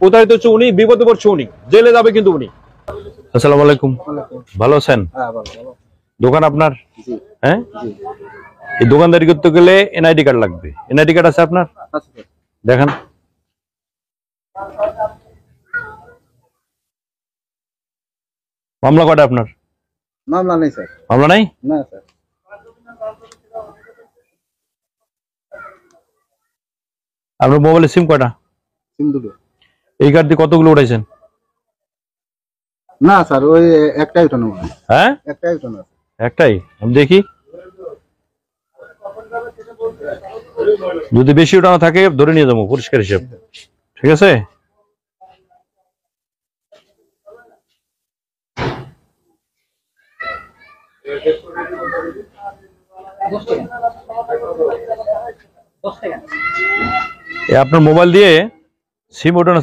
প্রতারিত হচ্ছে উনি, বিপদে পড়ছে উনি, জেলে যাবে কিন্তু উনি। আসসালামু আলাইকুম, ভালো আছেন? দোকান আপনার? হ্যাঁ, এই দোকানদারি করতে গেলে এনআইডি কার্ড লাগবে। এনআইডি কার্ড আছে আপনার? দেখান। মামলা কটা আপনার? মামলা নেই স্যার। মামলা নাই? না স্যার। আপনার মোবাইলে সিম কয়টা? সিম দুটো। এই কার্ড দিয়ে কতগুলো উঠাইছেন? না স্যার, ওই একটাই উঠানো। হ্যাঁ, একটাই উঠানো। একটাই। আমি দেখি, যদি বেশি উঠানো থাকে ধরে নিয়ে যাবো, পরিষ্কার হিসেব। ঠিক আছে? আপনার মোবাইল দিয়ে সিম ওঠানো